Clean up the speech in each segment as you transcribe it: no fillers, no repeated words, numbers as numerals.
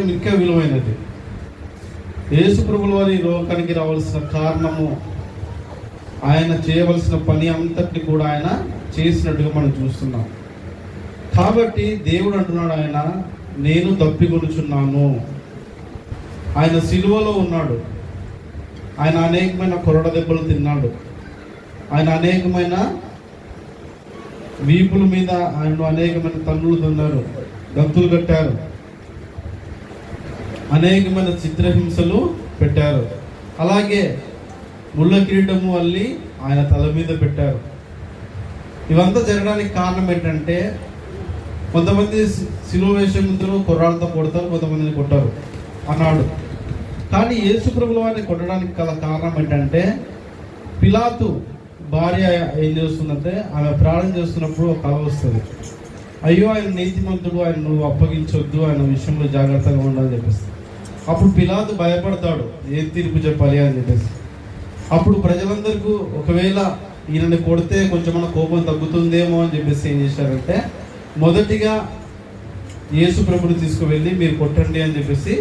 ఇంకా విలువైనది. యేసు ప్రభుల వారి లోకానికి రావాల్సిన కారణము, ఆయన చేయవలసిన పని అంతటిని కూడా ఆయన చేసినట్టుగా మనం చూస్తున్నాం. కాబట్టి దేవుడు అంటున్నాడు, నేను దప్పికొనుచున్నాను. ఆయన సిలువలో ఉన్నాడు, ఆయన అనేకమైన కొరడ దెబ్బలు తిన్నాడు, ఆయన అనేకమైన వీపుల మీద ఆయన అనేకమైన తన్నులు తిన్నారు, గంతులు కట్టారు, అనేకమైన చిత్రహింసలు పెట్టారు. అలాగే ముళ్ళ కిరీటము వల్లి ఆయన తల మీద పెట్టారు. ఇవంతా జరగడానికి కారణం ఏంటంటే, కొంతమంది సిలువ వేసే ముందు కుర్రాళ్ళతో కొడతారు, కొంతమందిని కొట్టారు అన్నాడు. కానీ యేసు ప్రభుల వారిని కొట్టడానికి గల కారణం ఏంటంటే, పిలాతు భార్య ఏం చేస్తుందంటే, ఆమె ప్రార్థన చేస్తున్నప్పుడు ఒక కళ వస్తుంది. అయ్యో, ఆయన నీతిమంతుడు, ఆయన నువ్వు అప్పగించొద్దు, ఆయన విషయంలో జాగ్రత్తగా ఉండాలని చెప్పేసి. అప్పుడు పిలాతు భయపడతాడు, ఏం తీర్పు చెప్పాలి అని చెప్పేసి. అప్పుడు ప్రజలందరికీ ఒకవేళ ఈయనని కొడితే కొంచెం కోపం తగ్గుతుందేమో అని చెప్పేసి ఏం చేశారంటే, మొదటిగా యేసు ప్రభుని తీసుకువెళ్ళి మీరు కొట్టండి అని చెప్పేసి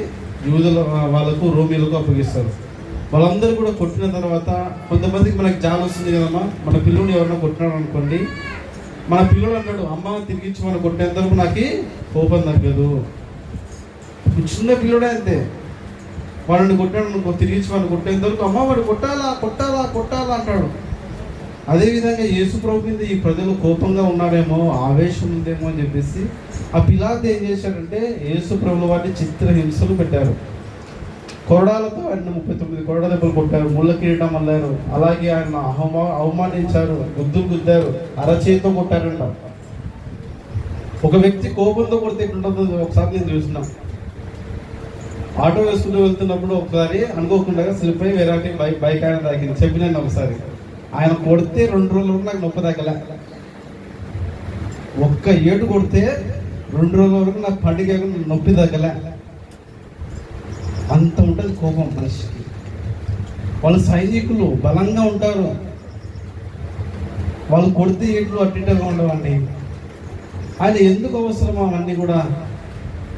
యూదుల వాళ్ళకు, రోమిలకు అప్పగిస్తారు. వాళ్ళందరూ కూడా కొట్టిన తర్వాత కొంతమందికి మనకి జాలి వస్తుంది కదమ్మా. మన పిల్లోని ఎవరైనా కొట్టినాడు అనుకోండి, మన పిల్లోడు అన్నాడు, అమ్మ తిరిగించి మనం కొట్టేంతవరకు నాకు కోపం తగ్గదు. చిన్న పిల్లోడే అంతే, వాడిని కొట్టాడు తిరిగించి వాడిని కొట్టేంతవరకు అమ్మ వాడు కొట్టాలా కొట్టాలా కొట్టాలా అంటాడు. అదేవిధంగా యేసు ప్రభు మీద ఈ ప్రజలు కోపంగా ఉన్నారేమో, ఆవేశం ఉందేమో అని చెప్పేసి ఆ పిలాతు ఏం చేశాడంటే, యేసు ప్రభుల వారిని చిత్రహింసలు పెట్టారు. కొరడాలతో ఆయన 39 కొరడ దెబ్బలు కొట్టారు, ముళ్ళ కిరీటం అల్లారు, అలాగే ఆయన అవమానించారు, గుద్దారు, అరచేతితో కొట్టారంట. ఒక వ్యక్తి కోపంతో కొడితే ఎట్లుంటుందో ఒకసారి నేను చూసినా. ఆటో వేసుకుంటూ వెళ్తున్నప్పుడు ఒకసారి అనుకోకుండా స్లిప్ అయి వేరే బైక్ ఆయన తాకింది. చెప్పినాను ఒకసారి, ఆయన కొడితే 2 రోజుల వరకు నాకు నొప్పి తగ్గలే. ఒక్క ఏటు కొడితే 2 రోజుల వరకు నాకు పండుగ నొప్పి తగ్గలే. అంత ఉంటుంది కోపం మనిషికి. వాళ్ళు సైనికులు బలంగా ఉంటారు, వాళ్ళు కొడితే ఏట్లు అట్టిగా ఉండవండి. ఆయన ఎందుకు అవసరం అవన్నీ కూడా,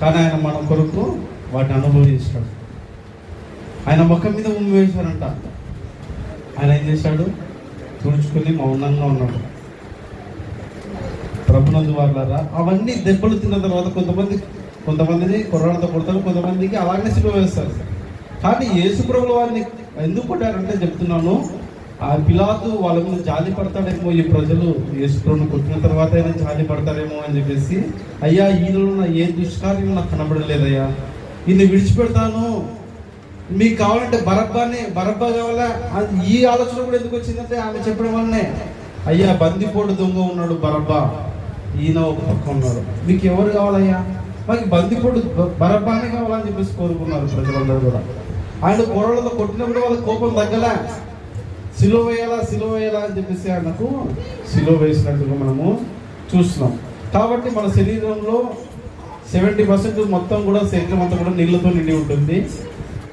కానీ ఆయన మన కొరకు వాటిని అనుభవించాడు. ఆయన ముఖం మీద ఉమ్మి వేశారంట. ఆయన ఏం చేశాడు, తుడుచుకుని మౌనంగా ఉన్నాడు. ప్రభునందు వాళ్ళారా, అవన్నీ దెబ్బలు తిన్న తర్వాత కొంతమందిని కుర్రాళ్ళతో కొడతారు, కొంతమందికి అలాగనే సిలువ వేస్తారు. కానీ యేసు ప్రభుల వారిని ఎందుకు కొట్టారంటే చెప్తున్నాను, ఆ పిలాతు వాళ్ళ మీద జాలి పడతాడేమో, ఈ ప్రజలు యేసు ప్రభుని కొట్టిన తర్వాత అయినా జాలి పడతారేమో అని చెప్పేసి, అయ్యా ఈయనలో నా ఏ దుష్కార్యం నాకు కనబడలేదయ్యా, ఈయన్ని విడిచిపెడతాను, మీకు కావాలంటే బరబ్బా కావాలా. ఈ ఆలోచన కూడా ఎందుకు వచ్చిందంటే, ఆమె చెప్పడం వల్లనే, అయ్యా బందిపోటు దొంగ ఉన్నాడు బరబ్బా, ఈయన ఒక పక్క ఉన్నాడు, మీకు ఎవరు కావాలయ్యా, మాకు బందిపోటు బరబ్బానే కావాలని చెప్పేసి కోరుకున్నారు ప్రజలందరూ కూడా. ఆయన గొడవలతో కొట్టినప్పుడు వాళ్ళ కోపం తగ్గలే, సిలువ వేయాలా అని చెప్పేసి ఆయనకు సిలువ వేసినట్టుగా మనము చూస్తున్నాం. కాబట్టి మన శరీరంలో 70% మొత్తం కూడా, శరీరం అంతా కూడా నీళ్ళతో నిండి ఉంటుంది.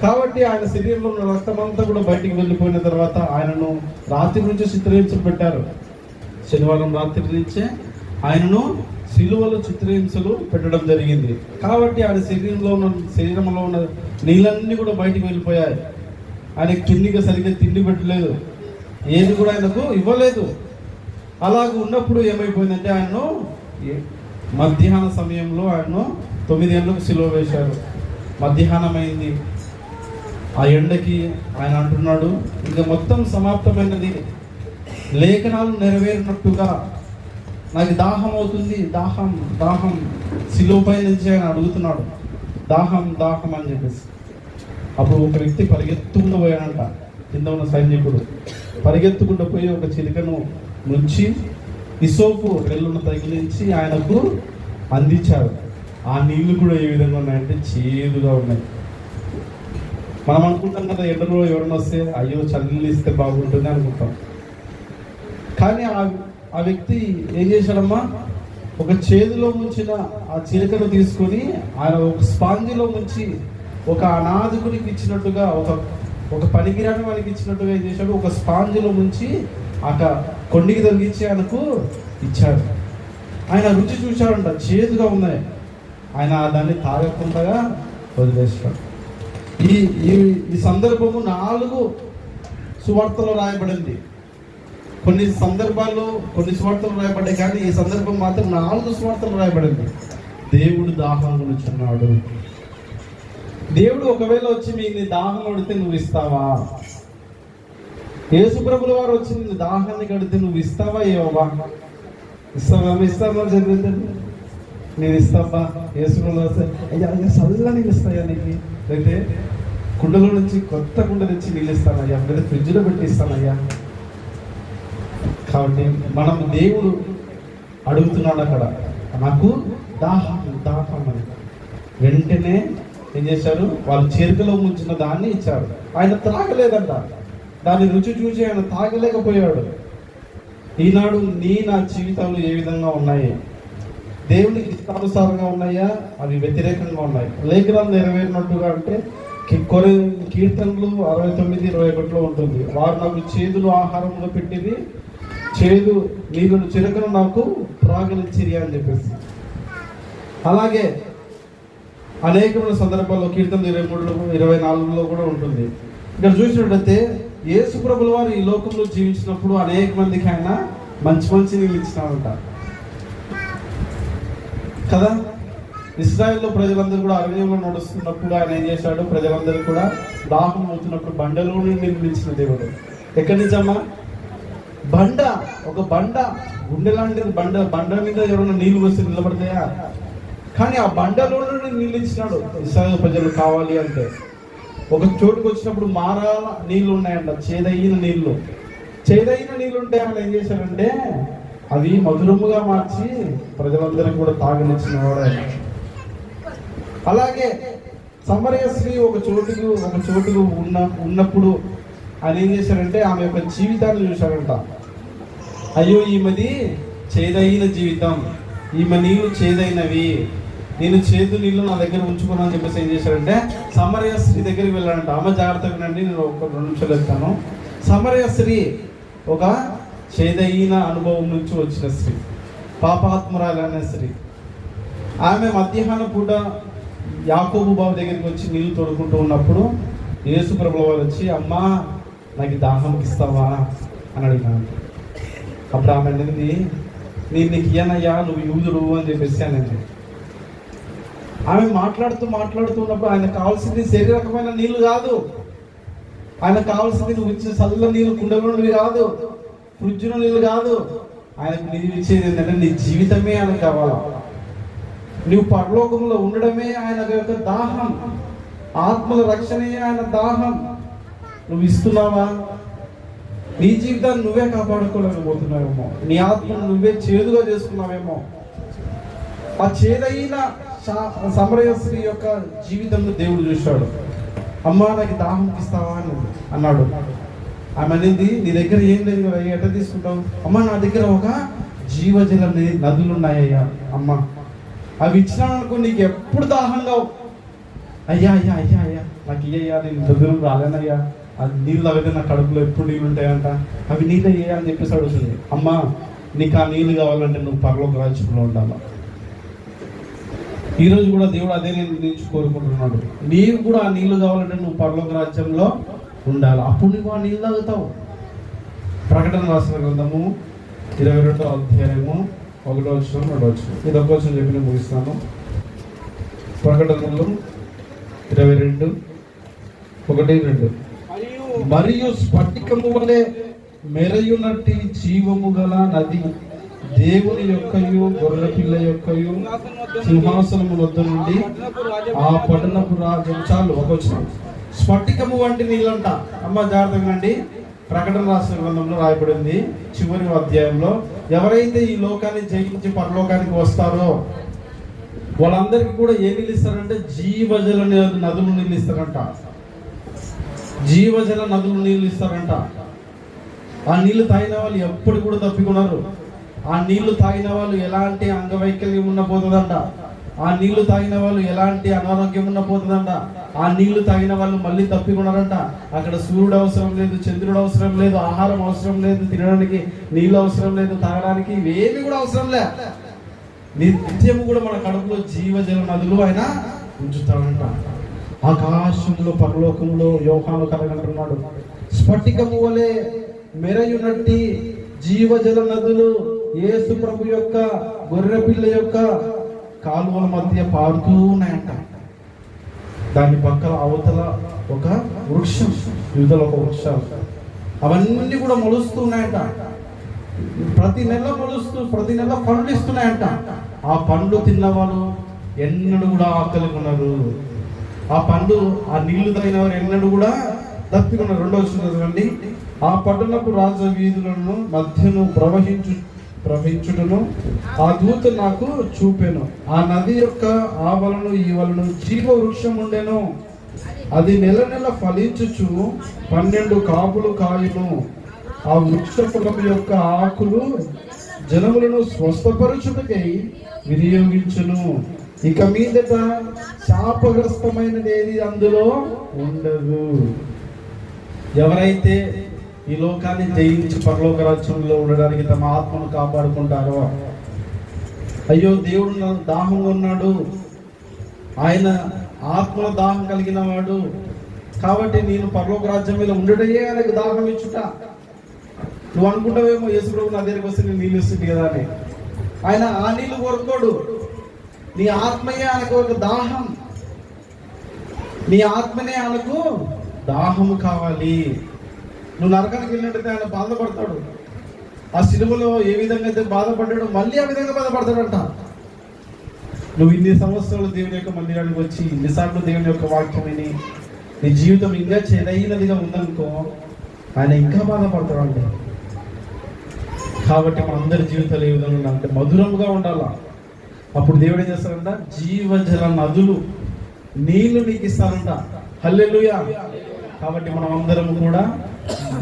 కాబట్టి ఆయన శరీరంలో ఉన్న రక్తం అంతా కూడా బయటికి వెళ్ళిపోయిన తర్వాత ఆయనను రాత్రి నుంచి చిత్రహింసలు పెట్టారు. శనివారం రాత్రి నుంచే ఆయనను సిలువలో చిత్రహింసలు పెట్టడం జరిగింది. కాబట్టి ఆయన శరీరంలో ఉన్న నీళ్ళన్నీ కూడా బయటికి వెళ్ళిపోయాయి. ఆయన కిందిగా సరిగ్గా తిండి పెట్టలేదు, ఏది కూడా ఆయనకు ఇవ్వలేదు. అలాగ ఉన్నప్పుడు ఏమైపోయిందంటే, ఆయనను మధ్యాహ్న సమయంలో ఆయనను 9 గంటలకు సిలువ వేశారు. మధ్యాహ్నం అయింది, ఆ ఎండకి ఆయన అంటున్నాడు, ఇంకా మొత్తం సమాప్తమైనది, లేఖనాలు నెరవేరినట్టుగా నాకు దాహం అవుతుంది, దాహం సిలువపై నుంచి ఆయన అడుగుతున్నాడు, దాహం అని చెప్పేసి. అప్పుడు ఒక వ్యక్తి పరిగెత్తుకుంటూ పోయాడంట, కింద ఉన్న సైనికుడు పరిగెత్తుకుంటూ పోయి ఒక చిలుకను ముంచి ఇసోపు రెల్లును తగిలించి ఆయనకు అందించారు. ఆ నీళ్లు కూడా ఏ విధంగా ఉన్నాయంటే చేదుగా ఉన్నాయి. మనం అనుకుంటాం కదా, ఎండలో ఎవరైనా వస్తే అయ్యో చల్లి ఇస్తే బాగుంటుంది అనుకుంటాం. కానీ ఆ వ్యక్తి ఏం చేశాడమ్మా, ఒక చేతిలో ముంచిన ఆ చిలుకను తీసుకొని ఆయన ఒక స్పాంజిలో ముంచి, ఒక అనాథకుడికి ఇచ్చినట్టుగా, ఒక పనికిరాని వానికి ఇచ్చినట్టుగా ఏం చేశాడు, ఒక స్పాంజిలో ముంచి కొండికి తొలగించి ఆయనకు ఇచ్చాడు. ఆయన రుచి చూశాడంట, చేదుగా ఉన్నాయి. ఆయన దాన్ని తాగకుండా వదిలేస్తాడు. ఈ ఈ ఈ సందర్భము 4 సువార్తలో రాయబడింది. కొన్ని సందర్భాల్లో కొన్ని సువార్తలు రాయబడ్డాయి, కానీ ఈ సందర్భం మాత్రం 4 సువార్తలు రాయబడింది. దేవుడు దాహం కొనుచున్నాడు. దేవుడు ఒకవేళ వచ్చి మీ దాహం అడిగితే నువ్వు ఇస్తావా? యేసు ప్రభుల వారు వచ్చి నిన్ను దాహాన్ని కడితే నువ్వు ఇస్తావా? ఏవా ఇస్తావా జరిగింది నేను ఇస్తావా? యేసు ప్రభులు వస్తే అయ్యా చల్ల నీళ్ళు ఇస్తాయా నీకు? అయితే కుండలో నుంచి కొత్త కుండ తెచ్చి నీళ్ళు ఇస్తానయ్యా, లేదా ఫ్రిడ్జ్లో పెట్టి ఇస్తానయ్యా. కాబట్టి మనం దేవుడు అడుగుతున్నాడు అక్కడ, నాకు దాహం అని. వెంటనే ఏం చేశారు? వాళ్ళు చేరికలో ముంచిన దాన్ని ఇచ్చారు. ఆయన త్రాగలేదంట. దాని రుచి చూసి ఆయన తాగలేకపోయాడు. ఈనాడు నా జీవితాలు ఏ విధంగా ఉన్నాయి? దేవునికి ఇష్టానుసారంగా ఉన్నాయా? అవి వ్యతిరేకంగా ఉన్నాయి. లేఖనాలు నెరవేరినట్టుగా అంటే కీర్తనలు 69:21 ఉంటుంది. వారు నాకు చేదులు ఆహారంలో పెట్టింది, చేదు నీళ్ళను చిరకను నాకు త్రాగనిచ్చిరి అని చెప్పేసి. అలాగే అనేకమైన సందర్భాల్లో కీర్తన 23-24 కూడా ఉంటుంది. ఇక్కడ చూసినట్లయితే యేసు ప్రభుల వారు ఈ లోకంలో జీవించినప్పుడు అనేక మందికి ఆయన మంచి నీళ్ళు ఇచ్చినారంట కదా. ఇశ్రాయేల్లో ప్రజలందరూ కూడా అరణ్యంలో నడుస్తున్నప్పుడు ఆయన ఏం చేశాడు? ప్రజలందరూ కూడా దాహం అవుతున్నప్పుడు బండలో నీళ్ళు ఇచ్చిన దేవుడు. ఎక్కడి నుంచమ్మా? ఒక బండ గుండె లాంటిది. బండ మీద ఎవరైనా నీళ్లు వస్తే నిలబడతాయా? కానీ ఆ బండలో నీళ్ళు ఇచ్చినాడు ఇశ్రాయేలు ప్రజలు కావాలి అంటే. ఒక చోటుకు వచ్చినప్పుడు మారాల నీళ్లు ఉన్నాయంట, చేదైన నీళ్లు ఉంటే ఆయన ఏం చేశాడంటే అవి మధురముగా మార్చి ప్రజలందరికీ కూడా తాగనిచ్చిన వాడు ఆయన. అలాగే సమరయ స్త్రీ ఒక చోటుకు ఉన్నప్పుడు ఆయన ఏం చేశాడంటే ఆమె యొక్క జీవితాన్ని చూశాడంట. అయ్యో ఈమెది చేదైన జీవితం, ఈమె నీళ్ళు చేదైనవి, నేను చేదు నీళ్ళు నా దగ్గర ఉంచుకున్నాను అని చెప్పేసి ఏం చేశాడంటే సమరయ స్త్రీ దగ్గరికి వెళ్ళాడంట. అమ్మ జాగ్రత్తగా వినండి, నేను ఒక 2 నిమిషాలు చెప్తాను. సమరయ స్త్రీ ఒక చేదైన అనుభవం నుంచి వచ్చిన స్త్రీ, పాపాత్మురాలనే స్త్రీ. ఆమె మధ్యాహ్నం పూట యాకోబు బాబు దగ్గరికి వచ్చి నీళ్లు తోడుకుంటూ ఉన్నప్పుడు యేసు ప్రభువు వారు వచ్చి, అమ్మా నాకు దాహం ఇస్తావా అని అడిగినాడు. అప్పుడు ఆమె అనేది, నేను నీకు ఇయ్యనయ్యా, నువ్వు యూదుడు అని చెప్పేసి అనేది. ఆమె మాట్లాడుతున్నప్పుడు ఆయన కావాల్సింది శరీరకమైన నీళ్లు కాదు, ఆయన కావాల్సింది నువ్వు ఇచ్చిన చల్ల నీళ్ళు కుండలోనివి కాదు, ఫ్రిడ్జ్లో నీళ్ళు కాదు. ఆయనకు నీళ్ళు ఇచ్చేది ఏంటంటే నీ జీవితమే ఆయనకు కావాలి. నువ్వు పరలోకంలో ఉండడమే ఆయన యొక్క దాహం, ఆత్మల రక్షణే ఆయన దాహం. నువ్వు ఇస్తున్నావా? నీ జీవితాన్ని నువ్వే కాపాడుకోలేకపోతున్నావేమో, నీ ఆత్మను నువ్వే చేదుగా చేసుకున్నావేమో. ఆ చేదైన సమరయ స్త్రీ యొక్క జీవితంలో దేవుడు చూశాడు. అమ్మా నాకు దాహం ఇస్తావా అని అన్నాడు. ఆమె అనేది, నీ దగ్గర ఏం లేదు కదా, ఎట్లా తీసుకుంటావు? అమ్మ నా దగ్గర ఒక జీవజల నదులు ఉన్నాయ్యా, అమ్మ అవి ఇచ్చినానుకో నీకు ఎప్పుడు దాహంగా. అయ్యా నాకు ఇయ్యా, నేను ఇంత దూరం రాలేనయ్యా, అది నీళ్ళు తాగితే నా కడుపులో ఎప్పుడు నీళ్ళు ఉంటాయంట, అవి నీళ్ళు అయ్యా అని చెప్పేసి అడుగుతుంది. అమ్మ నీకు ఆ నీళ్ళు కావాలంటే నువ్వు పరలోక రాజ్యంలో ఉండాలి. ఈరోజు కూడా దేవుడు అదే నుంచి కోరుకుంటున్నాడు. నీవు కూడా ఆ నీళ్లు కావాలంటే నువ్వు పరలోక రాజ్యంలో ఉండాలి. అప్పుడు నువ్వు ఆ నీళ్ళు తాగుతావు. ప్రకటన రాసిన గ్రంథము 22వ అధ్యాయము 1వ వచనం 2వ వచనం. ఇది ఒక వచనం చెప్పి నేను ముగిస్తాను. ప్రకటనలు 22:1-2. మరియు స్ఫటికము వలె మెరయునట్టి జీవము గల నది దేవుని యొక్కయు గొర్రె పిల్ల యొక్కయు సింహాసనము వద్ద నుండి ఆ పట్టణపు రాజ్యం. చాలు ఒక వచనం. స్ఫటికము వంటి నీళ్ళంట. అమ్మ జాగ్రత్తగా అండి. ప్రకటన రాసిన గ్రంథంలో రాయబడింది చివరి అధ్యాయంలో, ఎవరైతే ఈ లోకాన్ని జయించి పరలోకానికి వస్తారో వాళ్ళందరికీ కూడా ఏ నీళ్ళు ఇస్తారంటే జీవజల నదులు నీళ్ళు ఇస్తారంట. జీవజల నదులు నీళ్ళు ఇస్తారంట. ఆ నీళ్లు తాగిన వాళ్ళు ఎప్పుడు కూడా తప్పికున్నారు. ఆ నీళ్లు తాగిన వాళ్ళు ఎలాంటి అంగవైకల్యం ఉన్న పోతుందంట. ఆ నీళ్లు తాగిన వాళ్ళు ఎలాంటి అనారోగ్యం ఉన్న పోతుందంట. ఆ నీళ్లు తాగిన వాళ్ళు మళ్ళీ తప్పికున్నారంట. అక్కడ సూర్యుడు అవసరం లేదు, చంద్రుడు అవసరం లేదు, ఆహారం అవసరం లేదు, తినడానికి నీళ్ళు అవసరం లేదు, తాగడానికి ఇవేమి కూడా అవసరం లే. నిత్యము కూడా మన కడుపులో జీవజల నదులు ఆయన ఉంచుతాడంట. ఆకాశంలో పరలోకంలో యోహాను కలగంటున్నాడు, స్ఫటికము వలె మెరయునట్టి జీవజల నదులు యేసు ప్రభు యొక్క గొర్రెపిల్ల యొక్క కాలువల మధ్య పారుతూ ఉన్నాయంట. దాని పక్కన అవతల ఒక వృక్షం, యువతల ఒక వృక్షాలు, అవన్నీ కూడా మొలుస్తూ ఉన్నాయంట. ప్రతి నెల మొలుస్తూ ప్రతి నెల పండ్లు ఇస్తున్నాయంట. ఆ పండ్లు తిన్నవాళ్ళు ఎన్నడూ కూడా ఆకలి ఉన్నారు. ఆ పండ్లు ఆ నీళ్లు తాగిన వారు ఎన్నడూ కూడా తప్పికున్నారు. రెండో చూడండి, ఆ పట్టణపు రాజ వీధులను మధ్యను ప్రవహించుటను ఆ దూత నాకు చూపెను. ఆ నది యొక్క ఆవలను ఈవలను జీవ వృక్షం ఉండెను. అది నెల నెల ఫలించుచు 12 కాపులు కాయును. ఆ వృక్ష ఫలము యొక్క ఆకులు జనములను స్వస్థపరచుటకై వినియోగించును. ఇక మీదట శాపగ్రస్తమైనది ఏది అందులో ఉండదు. ఎవరైతే ఈ లోకాన్ని జయించి పరలోక రాజ్యంలో ఉండడానికి తమ ఆత్మను కాపాడుకుంటారో, అయ్యో దేవుడు నాకు దాహంగా ఉన్నాడు, ఆయన ఆత్మలో దాహం కలిగిన వాడు కాబట్టి నేను పరలోక రాజ్యం మీద ఉండటయే ఆయనకు దాహం ఇచ్చుట. నువ్వు అనుకుంటావేమో యేసు ప్రభు నా దగ్గరికి వస్తే నేను నీళ్ళు ఇస్తుంది కదా అని. ఆయన ఆ నీళ్లు కోరుకోడు. నీ ఆత్మయే ఆయనకు ఒక దాహం. నీ ఆత్మనే ఆయనకు దాహము కావాలి. నువ్వు నరకానికి వెళ్ళినట్టయితే ఆయన బాధపడతాడు. ఆ సిలువలో ఏ విధంగా అయితే బాధపడ్డాడు మళ్ళీ ఆ విధంగా బాధపడతాడంట. నువ్వు ఇన్ని సంవత్సరాలు దేవుని యొక్క మందిరానికి వచ్చి ఇన్నిసార్లు దేవుని యొక్క వాక్యం విని నీ జీవితం ఇంకా చేదైనదిగా ఉందనుకో, ఆయన ఇంకా బాధపడతాడండి. కాబట్టి మన అందరి జీవితాలు ఏ విధంగా ఉండాలంటే మధురంగా ఉండాలా. అప్పుడు దేవుడు ఏం చేస్తాడంట, జీవజల నదులు నీళ్లు నీకు ఇస్తారంట. హల్లెలూయా. కాబట్టి మనం అందరం కూడా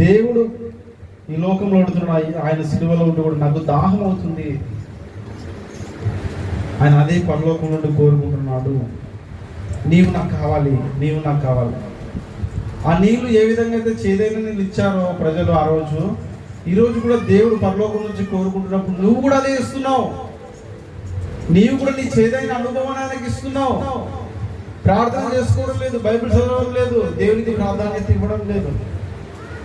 దేవుడు ఈ లోకంలో ఉంటున్నాడు, ఆయన సిలువలో ఉంటూ కూడా నాకు దాహం అవుతుంది, ఆయన అదే పరలోకం నుండి కోరుకుంటున్నాడు, నీవు నాకు కావాలి, నీవు నాకు కావాలి. ఆ నీళ్లు ఏ విధంగా అయితే చేదైన నీళ్ళు ఇచ్చారో ప్రజలు ఆ రోజు, ఈరోజు కూడా దేవుడు పరలోకం నుంచి కోరుకుంటున్నప్పుడు నువ్వు కూడా అదే ఇస్తున్నావు. నీవు కూడా నీ చేదైన అనుభవాన్ని ఆయనకి ఇస్తున్నావు. ప్రార్థన చేసుకోవడం లేదు, బైబిల్ చదవడం లేదు, దేవునికి ప్రాధాన్యత ఇవ్వడం లేదు.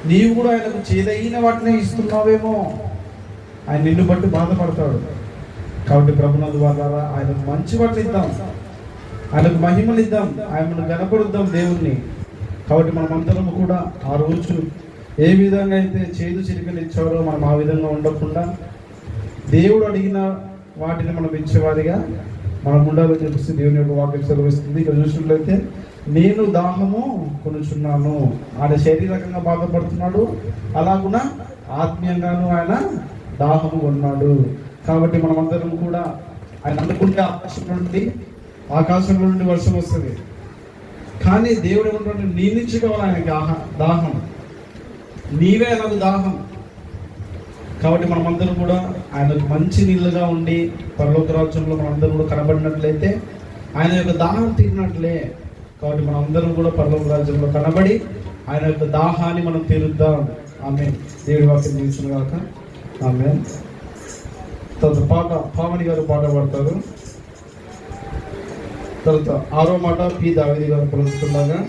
నీవు కూడా ఆయనకు చేదైన వాటిని ఇస్తున్నావేమో, ఆయన నిన్ను బట్టి బాధపడతాడు. కాబట్టి ప్రభునందు ద్వారా ఆయనకు మంచి వాటిని ఇద్దాం, ఆయనకు మహిమలు ఇద్దాం, ఆయనను గణపరుద్దాం దేవుణ్ణి. కాబట్టి మనమందరం కూడా ఆ రోజు ఏ విధంగా అయితే చేదు చిరికలు ఇచ్చారో మనం ఆ విధంగా ఉండకుండా దేవుడు అడిగిన వాటిని మనం ఇచ్చేవారిగా మనం ఉండాలని చెప్పేసి దేవుని యొక్క వాక్యం సెలవిస్తుంది. ఇక్కడ చూసినట్లయితే నేను దాహము కొనుచున్నాను, ఆయన శారీరకంగా బాధపడుతున్నాడు, అలాగున ఆత్మీయంగాను ఆయన దాహము కొన్నాడు. కాబట్టి మనం అందరం కూడా ఆయన అనుకుంటే ఆకాశంలో నుండి వర్షం వస్తుంది, కానీ దేవుడు ఏమంటాడు, నీ నుంచి కావాలి ఆయనకి దాహం, నీవే నాకు దాహం. కాబట్టి మనమందరం కూడా ఆయనకు మంచి నీళ్ళుగా ఉండి పరలోక రాజ్యంలో మనందరం కూడా కనబడినట్లయితే ఆయన యొక్క దాహం తీరినట్లే. కాబట్టి మనమందరం కూడా పరలోక రాజ్యంలో కనబడి ఆయన యొక్క దాహాన్ని మనం తీరుద్దాం. ఆమేన్. దేవుడి వాక్యం దీవించును గాక. ఆమేన్. తర్వాత పాట పావని గారు పాట పాడతారు. తర్వాత 6వ మాట పి దావీదు గారు పలుకుతుండగా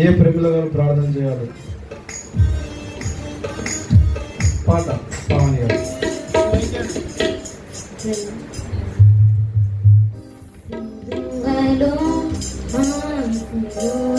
ఏ ప్రేమిల గారు ప్రార్థన చేయాలి. పాట పావని గారు. సింధువలో